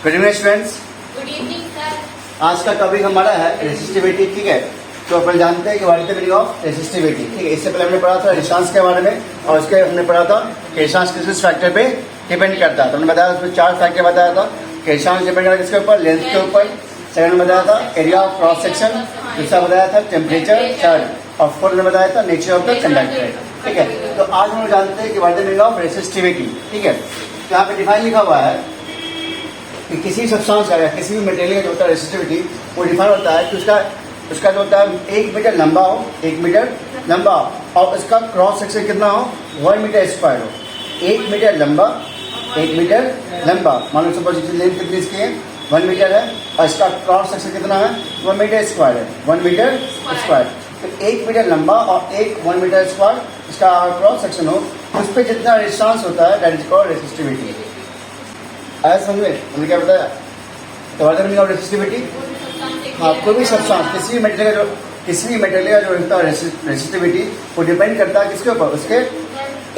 Good evening students. Good evening sir. आज का topic हमारा है रेसिस्टिविटी। ठीक है, तो अपन जानते हैं कि what is the meaning of resistivity. ठीक है, इससे पहले हमने पढ़ा था रेजिस्टेंस के बारे में और उसके हमने पढ़ा था कि रेजिस्टेंस किस फैक्टर पे डिपेंड करता है। तो हमने बताया उसमें 4 फैक्टर बताया था कि रेजिस्टेंस डिपेंड करता है किसके ऊपर, लेंथ के ऊपर। सेकंड में बताया था एरिया ऑफ क्रॉस सेक्शन, दूसरा बताया था टेम्परेचर, थर्ड और फोर्थ में बताया था नेचर ऑफ द कंडक्टर। ठीक है, तो आज हम जानते हैं कि what is the meaning of resistivity. ठीक है, तो यहाँ पे डिफाइन लिखा हुआ है कि किसी सब्सटेंस का या किसी भी मटेरियल का जो होता है रेसिस्टिविटी, वो डिफाइन होता है कि उसका जो होता है 1 मीटर लंबा हो, 1 मीटर लंबा, और उसका क्रॉस सेक्शन कितना हो, 1 मीटर स्क्वायर हो। 1 मीटर लंबा, 1 मीटर लंबा, मान लो सपोज लेंथ कितनी इसकी है, 1 मीटर है, और इसका क्रॉस सेक्शन कितना है, 1 मीटर स्क्वायर है, 1 मीटर स्क्वायर। तो 1 मीटर लंबा और 1 मीटर स्क्वायर इसका क्रॉस सेक्शन हो, उस पर जितना रेजिस्टेंस होता है दैट इज कॉल्ड रेसिस्टिविटी। आया समझ में? हमने क्या बताया? तो what is the meaning of resistivity? हाँ, कोई भी सब्सटेंस, किसी भी मटेरियल का जो होता है रेसिस्टिविटी, वो डिपेंड करता है किसके ऊपर, उसके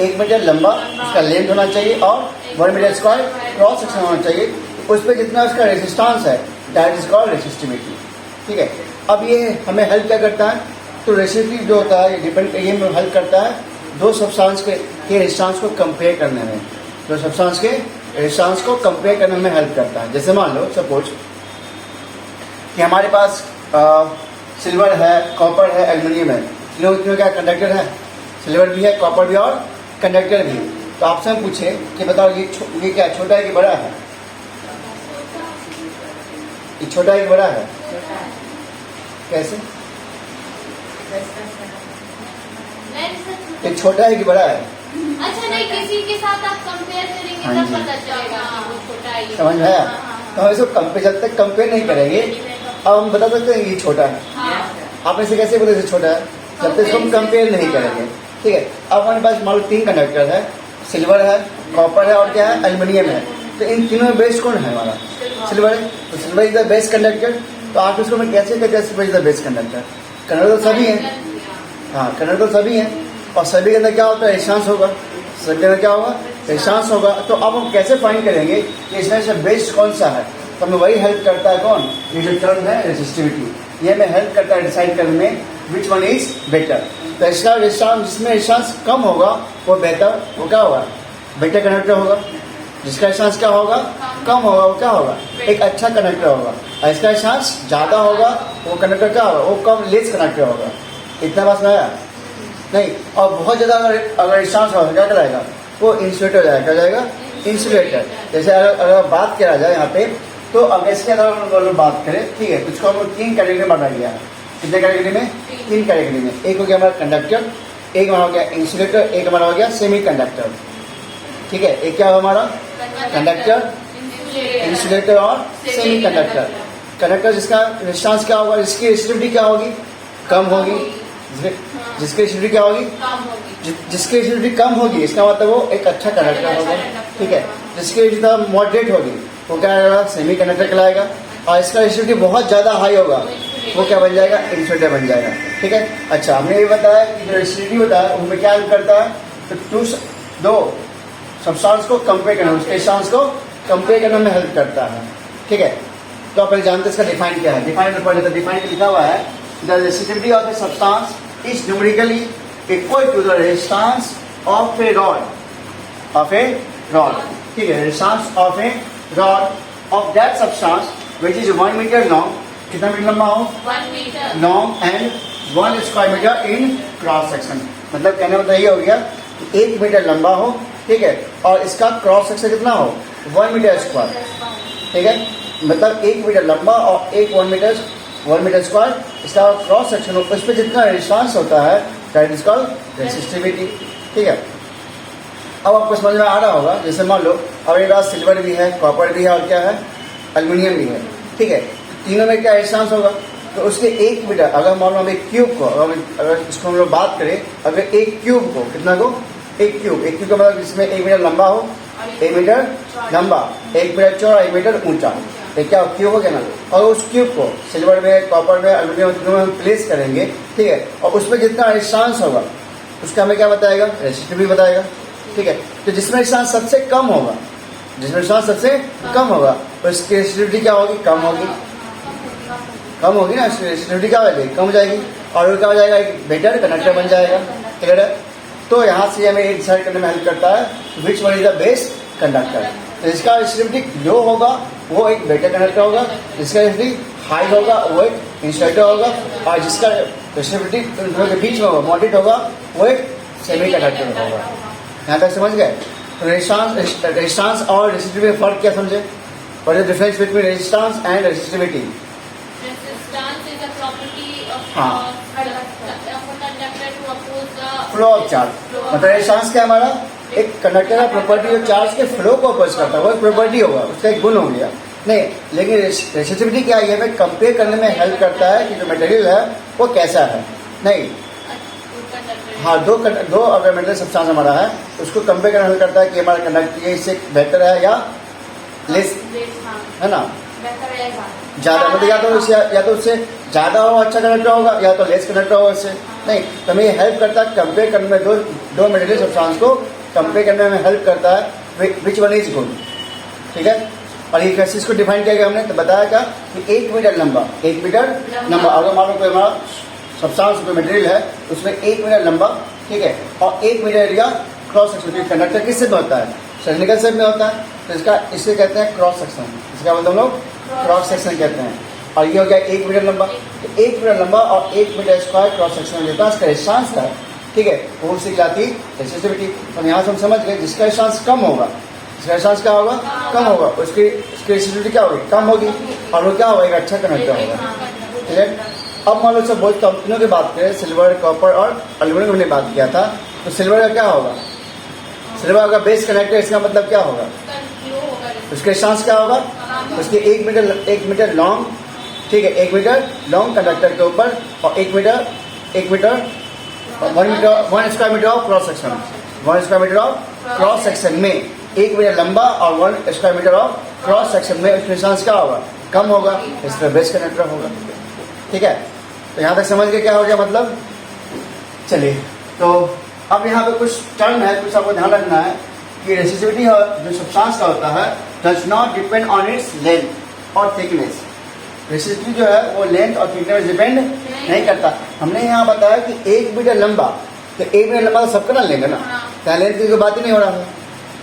1 मीटर लंबा उसका लेंथ होना चाहिए और 1 मीटर स्क्वायर क्रॉस सेक्शन होना चाहिए। उस पर जितना उसका रेजिस्टेंस है दैट इज कॉल्ड रेसिस्टिविटी। ठीक है, अब ये हमें हेल्प क्या करता है? तो रेसिस्टिविटी जो होता है ये हेल्प करता है दो सब्सटेंस के रेजिस्टेंस को कंपेयर करने में। दो सब्सटेंस के रेजिस्टेंस को कंपेयर करने में हेल्प करता है। जैसे मान लो सपोज कि हमारे पास सिल्वर है, कॉपर है, एल्युमिनियम है। तीनों क्या कंडक्टर है? सिल्वर भी है, कॉपर भी और कंडक्टर भी। तो आपसे हम पूछे कि बताओ ये क्या छोटा है कि बड़ा है? ये छोटा है कि बड़ा है? कैसे? ये छोटा है कि बड़ा है? अच्छा, नहीं, किसी के साथ आप कंपेयर करेंगे तब पता चलेगा कि वो छोटा है। समझ में आया? तो हम इसको जब तक कंपेयर नहीं करेंगे अब हम बता सकते हैं ये छोटा है। आप इसे कैसे बोले छोटा है? जब तक इसको हम कंपेयर नहीं करेंगे। ठीक है, अब हमारे पास मान लो 3 कंडक्टर है, सिल्वर है, कॉपर है और क्या है, एल्युमिनियम है। तो इन तीनों में बेस्ट कौन है? हमारा सिल्वर है। तो silver is the best conductor. तो आप इसको मैं कैसे कहते हैं silver is the best conductor? Conductor तो सभी है, हाँ कंडक्टर तो सभी है, और सभी के अंदर क्या होता है, रेजिस्टेंस होगा। सभी के अंदर क्या होगा, रेजिस्टेंस होगा। तो अब हम कैसे फाइंड करेंगे कि इसमें से बेस्ट कौन सा है? तो हमें वही हेल्प करता है कौन, ये जो टर्म है रेसिस्टिविटी, ये हमें हेल्प करता है डिसाइड करने में विच वन इज बेटर। तो इसका रेजिस्टेंस, जिसमें रेजिस्टेंस कम होगा वो बेहतर, वो क्या होगा, बेटर कंडक्टर होगा। जिसका रेजिस्टेंस क्या होगा, कम होगा, वो क्या होगा, एक अच्छा कंडक्टर होगा। और इसका रेजिस्टेंस ज्यादा होगा, वो कंडक्टर क्या होगा, वो कम लेस कंडक्टर होगा। इतना बात आया नहीं? और बहुत ज्यादा अगर रेजिस्टेंस होगा क्या कहलाएगा, वो इंसुलेटर हो जाएगा। क्या जाएगा, इंसुलेटर। जैसे अगर बात किया जाए यहाँ पे, तो अगर इसके अंदर हम बात करें, ठीक है, इसको हम 3 कैटेगरी में बांटा गया है। कितने कैटेगरी में? 3 कैटेगरी में। एक हो गया हमारा कंडक्टर, एक हमारा हो गया इंसुलेटर, एक हमारा हो गया सेमी कंडक्टर। ठीक है, एक क्या हो हमारा, कंडक्टर, इंसुलेटर और सेमी कंडक्टर। कंडक्टर जिसका रेजिस्टेंस क्या होगा, जिसकी रेसिस्टिविटी क्या होगी, कम होगी। जिसकी रेसिस्टिविटी क्या होगी, जिसकी रेसिस्टिविटी कम होगी, इसका मतलब वो एक अच्छा कंडक्टर होगा। ठीक है, जिसकी रेसिस्टिविटी मॉडरेट होगी वो क्या आएगा, सेमी कंडक्टर कहलाएगा। और इसका रेसिस्टिविटी बहुत ज्यादा हाई होगा, वो क्या बन जाएगा, इंसुलेटर बन जाएगा। ठीक है, अच्छा हमने ये बताया कि जो रेसिस्टिविटी होता है उसमें क्या हेल्प करता है, तो दो सब्सटेंस को कंपेयर करना, उसके रेजिस्टेंस को कंपेयर करने में हेल्प करता है। ठीक है, तो आप जानते हैं इसका डिफाइन क्या है। डिफाइन लिखा हुआ है, the resistivity of a substance is numerically equal to the resistance of a rod. ठीक है, resistance of a rod of that substance which is 1 meter long. कितना मीटर लंबा हो, 1 metre long and 1 square meter in cross section। मतलब कहने मतलब ये हो गया कि 1 मीटर लंबा हो, ठीक है, और इसका क्रॉस सेक्शन कितना हो, 1 मीटर स्क्वायर। ठीक है, मतलब 1 मीटर लंबा और 1 मीटर स्क्वायर इसका क्रॉस सेक्शन हो, उस पर जितना रेजिस्टेंस होता है दैट इज कॉल्ड रेसिस्टिविटी। ठीक है, अब आपको समझ में आ रहा होगा। जैसे मान लो अब ये बात सिल्वर भी है, कॉपर भी है और क्या है, एल्युमिनियम भी है। ठीक है, तीनों में क्या रेजिस्टेंस होगा, तो उसके 1 मीटर, अगर मान लो हम एक क्यूब को, अगर इसको हम लोग बात करें, अगर एक क्यूब को, कितना को, एक क्यूब का मतलब इसमें 1 मीटर लंबा हो, 1 मीटर लंबा, 1 मीटर चौड़ा, 1 मीटर ऊंचा, तो क्या क्यूब हो गया ना। और उस क्यूब को सिल्वर में, कॉपर में, एल्युमिनियम में हम प्लेस करेंगे। ठीक है, और उस पर जितना रेजिस्टेंस होगा उसका हमें क्या बताएगा, रेसिस्टिविटी बताएगा। ठीक है, तो जिसमें रेजिस्टेंस सबसे कम होगा जिसमें रेजिस्टेंस सबसे कम होगा उसकी रेजिस्टिविटी क्या होगी, कम होगी, कम होगी ना, रेजिस्टिविटी क्या हो जाएगी, कम हो जाएगी, और वो क्या हो जाएगा, एक बेटर कंडक्टर बन जाएगा। क्लियर है? तो यहाँ से हमें एक डिसाइड करने में हेल्प करता है which one is the best conductor. तो जिसका रेजिस्टिविटी लो होगा वो एक बेटर कंडक्टर होगा, जिसका रेजिस्टिविटी हाई होगा वो एक इंसुलेटर होगा, और जिसका रेजिस्टिविटी के बीच में मॉडरेट होगा वो एक सेमी कंडक्टर होगा। यहाँ तक समझ गए? तो रेजिस्टेंस और रेजिस्टिविटी में फर्क क्या समझे? What is the difference between resistance and resistivity? Resistance is a property of हाँ। of a conductor to oppose the flow of charge. मतलब रेजिस्टेंस क्या हमारा, एक कंडक्टर का प्रॉपर्टी जो चार्ज के फ्लो को अपोज करता है वो एक प्रॉपर्टी होगा, उसका एक गुण हो गया। नहीं, लेकिन रेजिस्टिविटी क्या है, हमें कंपेयर करने में हेल्प करता है कि जो मटेरियल है वो कैसा है। नहीं, हाँ, दो अगर मेटल सब्सटेंस हमारा है उसको कंपेयर करना हेल्प करता है कि हमारा कंडक्टर इससे बेहतर है या लेस, है ना, ज्यादा, मतलब या तो उससे ज्यादा हो अच्छा कंडक्टर होगा या तो लेस कंडक्टर होगा उससे। नहीं, तो हमें हेल्प करता है कंपेयर करने में, दो मटेरियल सब्सटेंस को कंपेयर करने में हेल्प करता है विच वन इज गुड। ठीक है? और ये कैसे इसको डिफाइन किया गया हमने, तो बताया क्या कि 1 मीटर लंबा, 1 मीटर लंबा, अगर मान लो कोई हमारा सब्सटेंस कोई मटेरियल है उसमें 1 मीटर लंबा, ठीक है, और 1 meter area cross section. Conductor किस शेप में होता है, सिलिंड्रिकल शेप में होता है, तो इसे कहते हैं क्रॉस सेक्शन। इसका मतलब हम लोग क्रॉस सेक्शन कहते हैं। और ये हो गया 1 मीटर लंबा, तो 1 मीटर लंबा और 1 मीटर स्क्वायर क्रॉस सेक्शन देता है, इसका रेजिस्टेंस है। ठीक है, वो उससे कहलाती रेजिस्टिविटी। तो यहाँ से हम समझ गए जिसका रेजिस्टेंस कम होगा, इसका रेजिस्टेंस क्या होगा, कम होगा, उसकी रेजिस्टिविटी क्या होगी, कम होगी, और वो क्या होगा, एक अच्छा कंडक्टर होगा। ठीक है? अब मान लो सब बहुत कंपनियों की बात करें, सिल्वर, कॉपर और एल्यूमिनियम हमने बात किया था, तो सिल्वर का क्या होगा, सिल्वर का बेस कंडक्टर, इसका मतलब क्या होगा, उसके रेजिस्टेंस क्या होगा, उसके 1 मीटर लॉन्ग, ठीक है, 1 मीटर लॉन्ग कंडक्टर के ऊपर और 1 meter 1 square meter of cross section, 1 square meter of cross section में 1 मीटर लंबा और 1 square meter of cross section में उसका रेजिस्टेंस क्या होगा, कम होगा, इसका बेस कंडक्टर होगा। ठीक है? तो यहाँ तक समझ के क्या हो गया मतलब। चलिए, तो अब यहाँ पे कुछ टर्म है, कुछ आपको ध्यान रखना है कि रेजिस्टिविटी जो सब्सटेंस का होता है does not depend on its length और थिकनेस। रेजिस्टिविटी जो है वो लेंथ और थिकनेस डिपेंड नहीं करता। हमने यहाँ बताया कि 1 मीटर लंबा, तो 1 मीटर लंबा तो सबका ना लेंगे ना, क्या लेंथ की कोई बात ही नहीं हो रहा है।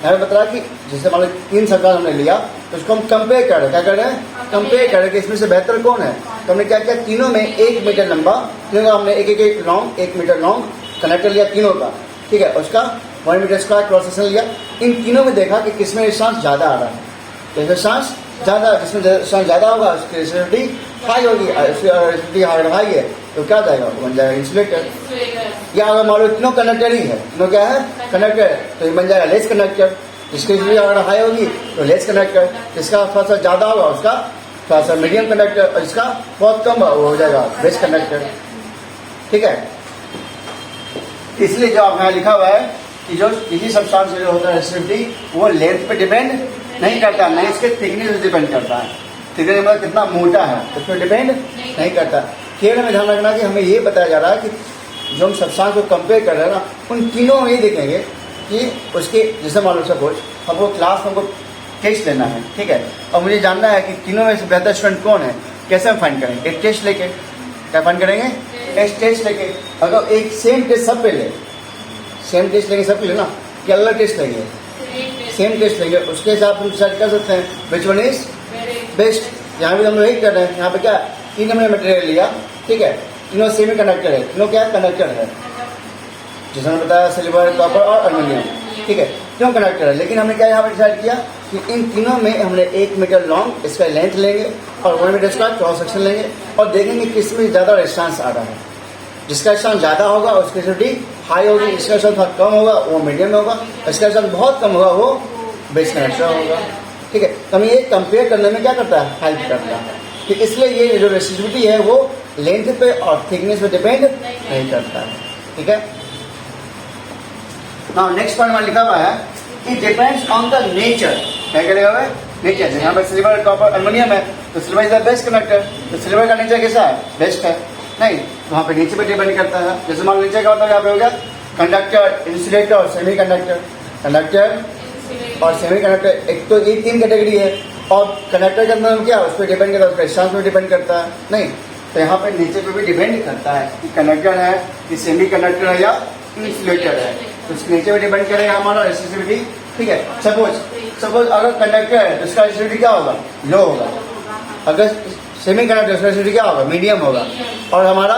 यहाँ पे बता रहा कि जैसे मान लो 3 सर्कल हमने लिया तो उसको हम कंपेयर कर रहे हैं, क्या कर रहे हैं, कंपेयर कर रहे हैं कि इसमें से बेहतर कौन है। तो हमने क्या किया, तीनों में 1 मीटर लंबा, तीनों का हमने एक मीटर लॉन्ग कंडक्टर लिया तीनों का, ठीक है, उसका 1 मीटर स्क्वायर क्रॉस सेक्शन लिया। इन तीनों में देखा कि किसमें रेजिस्टेंस ज़्यादा आ रहा है, तो रेजिस्टेंस ज़्यादा, जिसमें रेजिस्टेंस ज़्यादा होगा उसकी रेजिस्टिविटी हाई होगी, रेजिस्टिविटी हाई है तो क्या जाएगा, बन जाएगा इंसुलेटर। या अगर मान लो तीनों कंडक्टर ही है, तीनों क्या है, कंडक्टर, तो ये बन जाएगा लेस कंडक्टर, जिसकी रेजिस्टिविटी अगर हाई होगी तो लेस कंडक्टर, जिसका थोड़ा सा ज़्यादा होगा उसका थोड़ा सा मीडियम कंडक्टर, और इसका बहुत कम वो हो जाएगा बेस कंडक्टर। ठीक है? इसलिए जो आप यहाँ लिखा हुआ है कि जो किसी सब्सटेंस जो होता है रेजिस्टिविटी वो लेंथ पे डिपेंड नहीं करता, नहीं इसके थिकनेस पे डिपेंड करता है। थिकनेस मतलब कितना मोटा है उस पर डिपेंड नहीं करता। केवल हमें ध्यान रखना कि हमें ये बताया जा रहा है कि जो हम सब्सटेंस को कंपेयर कर रहे हैं ना, उन तीनों में ये देखेंगे कि उसके, जैसे मान लो सपोज हमको क्लास में हमको टेस्ट लेना है, ठीक है, और मुझे जानना है कि तीनों में से बेहतर स्टूडेंट कौन है, कैसे हम फाइंड करेंगे, एक टेस्ट लेके। क्या फाइंड करेंगे, टेस्ट लेके। अगर एक सेम टेस्ट सब पे ले, सेम टेस्ट लेंगे सब पे ले ना, कि अलग टेस्ट लेंगे, सेम टेस्ट लेंगे, उसके हिसाब से हम डिसाइड कर सकते हैं विच वन इज बेस्ट। यहाँ भी हम लोग यही कर रहे हैं, यहाँ पे क्या 3 हमने मटेरियल लिया, ठीक है, तीनों सेमी कंडक्टर है, तीनों क्या कंडक्टर है, जैसे हमने बताया सिल्वर, कॉपर और एल्यूमिनियम, ठीक है, क्यों कंडक्टर है। लेकिन हमने क्या यहाँ पर डिसाइड किया कि इन तीनों में हमने 1 मीटर लॉन्ग इसका लेंथ लेंगे और 1 मीटर इसका क्रॉस सेक्शन लेंगे और देखेंगे किसमें ज़्यादा रेजिस्टेंस आ रहा है। जिसका रेजिस्टेंस ज़्यादा होगा उसकी रेजिस्टिविटी हाई होगी, जिसका रेजिस्टेंस कम होगा वो मीडियम में होगा, इसका रेजिस्टेंस बहुत कम होगा वो बेस कंडक्टर होगा। ठीक है, तो हमें ये कंपेयर करने में क्या करता है, हेल्प करता है। कि इसलिए ये जो रेजिस्टिविटी है वो लेंथ पे और थिकनेस पे डिपेंड नहीं करता है। ठीक है, नाउ नेक्स्ट पॉइंट में लिखा हुआ है it depends on the nature. क्या करेगा हुआ है, नेचर। यहाँ पर सिल्वर, कॉपर, एल्यूमिनियम है तो silver is the best conductor, तो सिल्वर का नेचर कैसा है, बेस्ट है। नहीं, तो वहाँ पे नीचे पे डिपेंड करता है। जैसे मान नीचे का मतलब यहाँ पे हो गया कंडक्टर, इंसुलेटर और सेमी कंडक्टर। कंडक्टर, और सेमी कंडक्टर, एक तो ये 3 कैटेगरी है। और कंडक्टर के अंदर क्या उस पर डिपेंड करता है, उसका डिस्टेंस पर डिपेंड करता है नहीं, तो यहाँ पे नीचे पे भी डिपेंड करता है कि कंडक्टर है कि सेमी कंडक्टर है या इंसुलेटर है, तो उसके नीचे भी डिपेंड करेगा हमारा रेसिस्टिविटी। ठीक है, सपोज अगर कंडक्टर है तो उसका रेसिस्टिविटी क्या होगा, लो होगा। अगर सेमी कंडक्टर उसका रेसिस्टिविटी क्या होगा, मीडियम होगा। और हमारा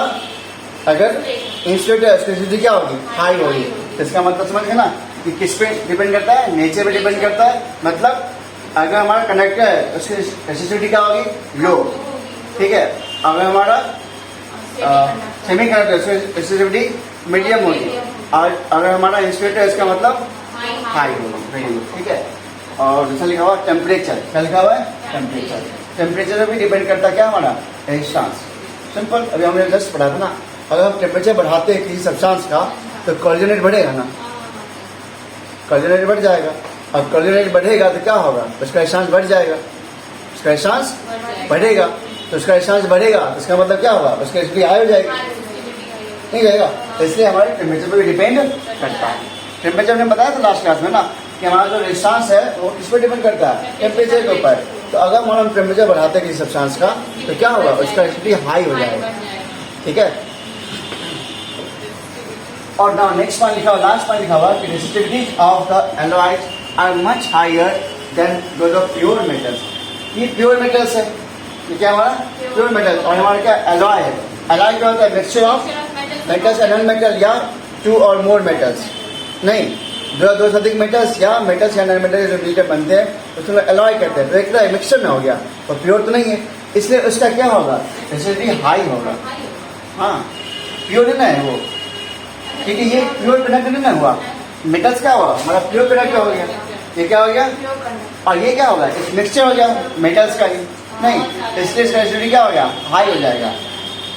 अगर इंसुलेटर है उसकी रेसिस्टिविटी क्या होगी, हाई होगी। तो इसका मतलब समझ गए ना कि किस पे डिपेंड करता है, नेचर पे डिपेंड करता है। मतलब अगर हमारा कंडक्टर है उसकी रेसिस्टिविटी क्या होगी, लो। ठीक है, अगर हमारा सेमी कंडक्टर उसकी रेसिस्टिविटी मीडियम होगी, और अगर हमारा इंसुलेटर है इसका मतलब हाई होगी। ठीक है, और दूसरा लिखा हुआ टेम्परेचर, क्या लिखा हुआ है, टेम्परेचर। टेम्परेचर भी डिपेंड करता है क्या हमारा, रेजिस्टेंस। सिंपल, अभी हमने जस्ट पढ़ा था ना, अगर हम टेम्परेचर बढ़ाते हैं किसी सब्सटेंस का तो कोऑर्डिनेट बढ़ेगा ना, कोऑर्डिनेट बढ़ जाएगा। अब कोऑर्डिनेट बढ़ेगा तो क्या होगा, उसका रेजिस्टेंस बढ़ जाएगा, उसका रेजिस्टेंस बढ़ेगा, तो उसका रेजिस्टेंस बढ़ेगा तो इसका मतलब क्या होगा, उसका रेसिस्टिविटी हाई हो जाएगी, नहीं जाएगा। तो इसलिए हमारे टेम्परेचर पर भी डिपेंड करता है। टेम्परेचर हमने बताया था लास्ट क्लास में ना कि हमारा जो रेजिस्टेंस है वो किस पर डिपेंड करता है, टेम्परेचर के ऊपर। तो अगर हम टेम्परेचर बढ़ाते हैं किसी सब्सटेंस का तो क्या होगा, उसका रेसिस्टिविटी हाई हो जाएगा। ठीक है, और नाउ नेक्स्ट पॉइंट लिखा हुआ, लास्ट पॉइंट लिखा हुआ कि resistivity of the alloys are much higher than those of pure metals. ये प्योर मेटल्स है, ये क्या हमारा प्योर मेटल, और हमारा क्या एलॉय है। एलॉय क्या होता है, mixture of metals and non metal या 2 और मोर मेटल्स, नहीं दो से अधिक मेटल्स या मेटल्स या नॉन मेटल्स जो मिलकर बनते हैं उसमें एलॉय कहते हैं। तो एक तरह मिक्सचर में हो गया और प्योर तो नहीं है, इसलिए उसका क्या होगा, रेसिस्टिविटी हाई होगा। हाँ, प्योर नहीं ना है वो, क्योंकि ये प्योर कंडक्टर नहीं ना हुआ, मेटल्स क्या हुआ, हमारा प्योर कंडक्टर हो गया। ये क्या हो गया, और ये क्या होगा, एक मिक्सचर हो गया मेटल्स का ही, नहीं, इसलिए इसका रेसिस्टिविटी क्या हो गया, हाई हो जाएगा।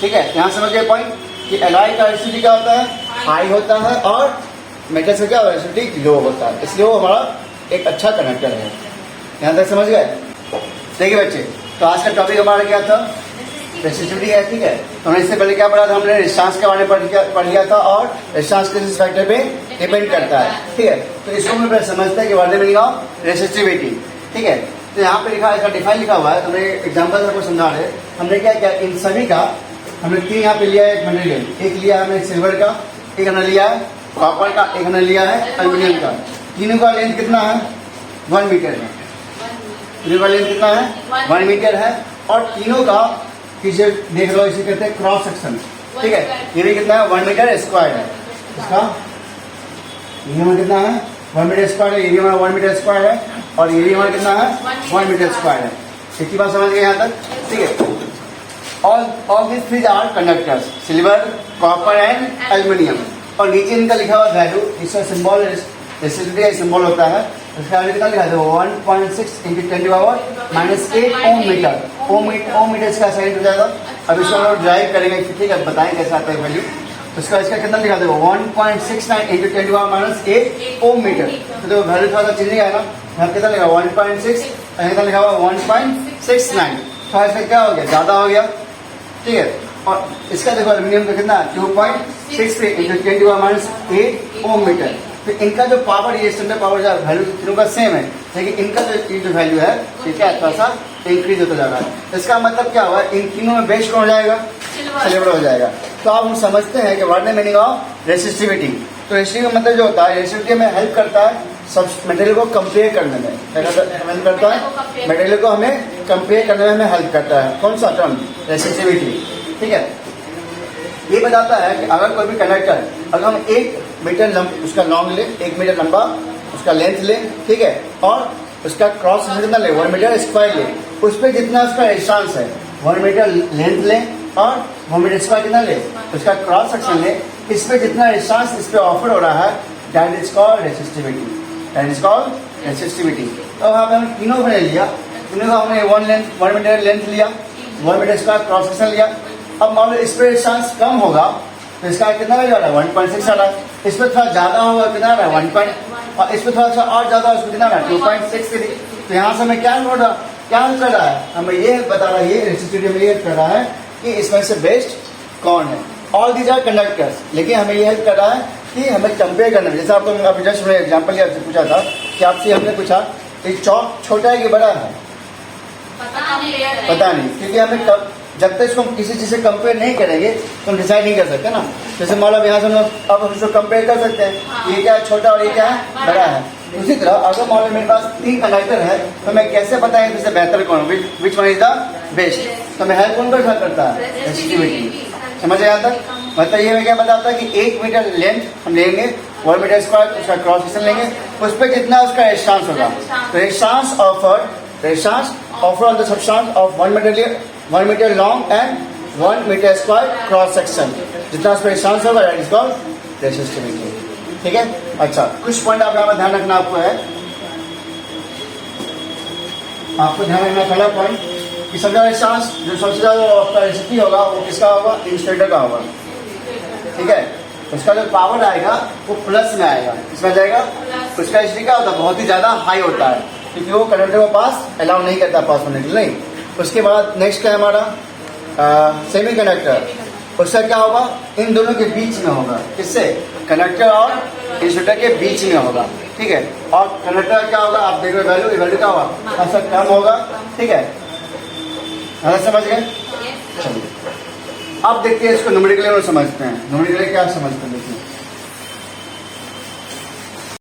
ठीक है, यहाँ समझ गए पॉइंट कि एलॉय का रेसिस्टिविटी क्या होता है, हाई होता है, और मेटल्स का क्या होगा, रेसिस्टिविटी लो होता है, इसलिए वो हमारा एक अच्छा कंडक्टर है। यहाँ तक समझ गए। देखिए बच्चे, तो आज का टॉपिक हमारा क्या था, रेसिस्टिविटी है। ठीक है, तो हमने इससे पहले क्या पढ़ा था, हमने रेजिस्टेंस के बारे में पढ़ लिया था, और रेजिस्टेंस किस फैक्टर पे डिपेंड करता है। ठीक है, तो इसको हम लोग समझते हैं कि वर्ड मीनिंग ऑफ रेसिस्टिविटी। ठीक है, तो यहाँ पे लिखा है, इसका डिफाइन लिखा हुआ है, तो हमने एग्जाम्पल आपको समझा रहे। हमने क्या किया, इन सभी का हमने 3 यहाँ पे लिया है एक मटेरियल, एक लिया हमने सिल्वर का, एक हमने लिया है कॉपर का, एक हमने लिया है एल्यूमिनियम का। तीनों का लेंथ कितना है, 1 मीटर है। तीनों का लेंथ कितना है, 1 मीटर है, और तीनों का पीछे देख लो, इसे कहते हैं क्रॉस सेक्शन। ठीक है, ये भी कितना है, 1 मीटर स्क्वायर है। इसका ये हमारा कितना है, 1 मीटर स्क्वायर है, ये भी हमारा 1 मीटर स्क्वायर है, और ये भी हमारा कितना है, 1 मीटर स्क्वायर है। इतनी बात समझ गए यहाँ तक। ठीक है, all this 3 are conductors, silver, copper and aluminium. और नीचे इनका लिखा हुआ वैल्यू, इसका सिंबल रेसिस्टिविटी का सिंबल होता है, उसका वैल्यू कितना लिखा है, 1.6 × 10⁻⁸ ओम मीटर। ओम मीटर इसका साइन हो जाएगा। अब इसको हम लोग ड्राइव करेंगे, ठीक है, बताएं कैसे आता है वैल्यू। उसका इसका कितना लिखा देगा, 1.69 × 10⁻⁸ ओम मीटर। तो देखो वैल्यू थोड़ा सा चेंज आएगा, यहाँ कितना लिखा 1.6, कितना लिखा हुआ 1.69। थोड़ा इसका क्या हो गया, ज़्यादा हो गया। ठीक है, और इसका देखो एल्यूमिनियम का कितना 2.63 × 10⁻8 ओम मीटर। तो इनका जो पावर, ये स्टैंडर्ड पावर जो वैल्यू तीनों का सेम है, लेकिन इनका जो वैल्यू है ठीक है थोड़ा सा इंक्रीज होता जा रहा है। इसका मतलब क्या हुआ, इन तीनों में बेस्ट कौन हो जाएगा, सिल्वर हो जाएगा। तो आप हम समझते हैं कि वर्ड मीनिंग ऑफ रेसिस्टिविटी। तो रेसिस्टिविटी का मतलब जो होता है, रेसिस्टिविटी में हेल्प करता है सब मटेरियल को कंपेयर करने में, हेल्प करता है मटेरियल को हमें कंपेयर करने में हमें हेल्प करता है। कौन सा टर्म, रेसिस्टिविटी। ठीक है, ये बताता है कि अगर कोई भी कंडक्टर, अगर हम 1 मीटर उसका लॉन्ग ले, 1 मीटर लंबा उसका लेंथ ले, ठीक है, और उसका क्रॉस सेक्शन कितना ले, 1 मीटर स्क्वायर ले, उस पर जितना उसका रेजिस्टेंस है 1 मीटर लेंथ ले, और 1 मीटर स्क्वायर कितना ले, उसका क्रॉस सेक्शन ले, इस पर जितना रेजिस्टेंस इस पर ऑफर हो रहा है, that is called resistivity. That is called resistivity. तो यहाँ पे हमने तीनों को ले लिया, तीनों का हमने 1 मीटर लेंथ लिया, 1 मीटर स्क्वायर क्रॉस सेक्शन लिया। अब मान लो इस पर रेजिस्टेंस कम होगा तो इसका कितना आ रहा है, 1.6 आ रहा है। इस पर थोड़ा ज्यादा होगा, कितना आ रहा है 1. और इस पर थोड़ा सा और ज्यादा, उसको कितना आ रहा है 2.63। तो यहाँ से हमें क्या नोट क्या कर रहा है, हमें ये बता रहा है, ये रेसिस्टिविटी में ये कर रहा है कि इसमें से बेस्ट कौन है। ऑल दीज आर कंडक्टर्स, लेकिन हमें ये हेल्प कर रहा है कि हमें कंपेयर करना है। जैसे आपको अभी जस्ट मैंने एग्जाम्पल या पूछा था कि आपसे हमने पूछा कि चौक छोटा है कि बड़ा है, पता नहीं, क्योंकि हमें जब तक इसको हम किसी चीज़ से कंपेयर नहीं करेंगे तो हम डिसाइड नहीं कर सकते ना। जैसे मान लो यहाँ से हम अब हम इसको कंपेयर कर सकते हैं, ये क्या है छोटा और ये क्या है बड़ा है। उसी तरह अगर मान लो मेरे पास 3 कंडक्टर है तो मैं कैसे बताएं इससे बेहतर कौन, which one is the best. तो मैं हेल्प कौन करता है, रेसिस्टिविटी। समझ आया तक? मतलब ये मैं क्या बताता है कि 1 मीटर लेंथ हम लेंगे, 1 मीटर स्क्वायर उसका क्रॉस सेक्शन लेंगे, उस पर कितना उसका रेजिस्टेंस होगा। तो resistance offer on the substance of 1 meter long and 1 meter square cross section, जितना उस पर रेजिस्टेंस होगा दैट इज कॉल्ड रेसिस्टिविटी। ठीक है। अच्छा, कुछ पॉइंट आप यहाँ ध्यान रखना आपको है, आपको ध्यान रखना पहला पॉइंट कि सबसे ज्यादा रेजिस्टेंस जो सबसे ज्यादा आपका रेसिस्टिव होगा वो किसका होगा, इंसुलेटर का होगा। ठीक है। उसका जो पावर आएगा वो प्लस में आएगा, किसमें जाएगा, उसका रेसिस्टिव क्या होता है, बहुत ही ज्यादा हाई होता है, क्योंकि वो कंडक्टर को पास अलाउ नहीं करता पास होने के लिए। नहीं, उसके बाद नेक्स्ट है हमारा सेमी कंडक्टर। उसका क्या होगा, इन दोनों के बीच में होगा, किससे, कंडक्टर और इंसुलेटर के बीच में होगा। ठीक है। और कंडक्टर क्या होगा, आप देख रहे हो वैल्यू क्या होगा, ऐसा कम होगा। ठीक है, समझ गए। चलिए अब देखते हैं इसको न्यूमेरिकली समझते हैं। न्यूमेरिकली क्या समझते हैं देखिए।